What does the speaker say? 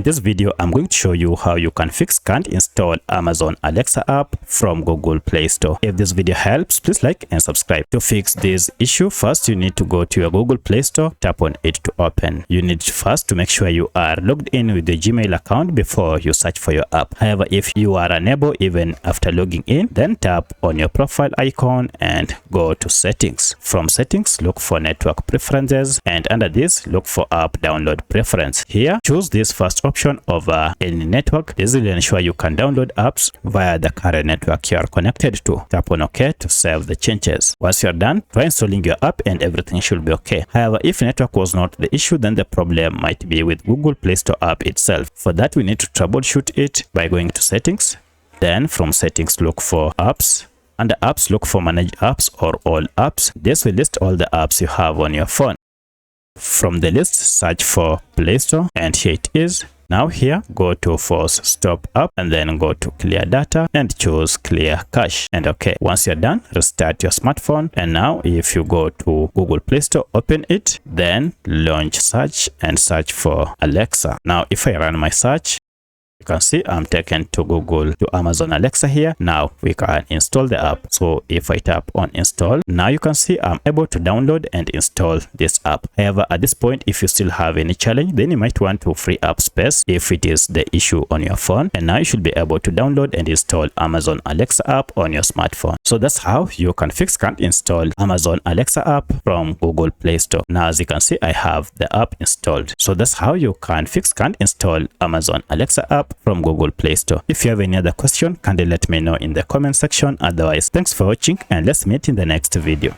this video, I'm going to show you how you can fix can't install Amazon Alexa app from Google Play Store. If this video helps, please like and subscribe. To fix this issue, first you need to go to your Google Play Store, tap on it to open. You need first to make sure you are logged in with the Gmail account before you search for your app. However, if you are unable even after logging in, then tap on your profile icon and go to settings. From settings, look for network preferences, and under this, look for app download preference. Here, choose this first option over any network. This will ensure you can download apps via the current network you are connected to. Tap on OK to save the changes. Once you're done, try installing your app and everything should be okay. However, if network was not the issue, then the problem might be with Google Play Store app itself. For that, we need to troubleshoot it by going to settings. Then from settings, look for apps. Under apps, look for manage apps or all apps. This will list all the apps you have on your phone. From the list, search for Play Store, and here it is. Now here, go to force stop app and then go to clear data and choose clear cache and okay. Once you're done, restart your smartphone, and now if you go to Google Play Store, open it, then launch search and search for Alexa. Now if I run my search, you can see I'm taken to Amazon Alexa here. Now we can install the app. So if I tap on install, now you can see I'm able to download and install this app. However, at this point, if you still have any challenge, then you might want to free up space if it is the issue on your phone. And now you should be able to download and install Amazon Alexa app on your smartphone. So that's how you can fix can't install Amazon Alexa app from Google Play Store. Now, as you can see, I have the app installed. So that's how you can fix can't install Amazon Alexa app from Google Play Store. If you have any other question, kindly let me know in the comment section. Otherwise, thanks for watching and let's meet in the next video.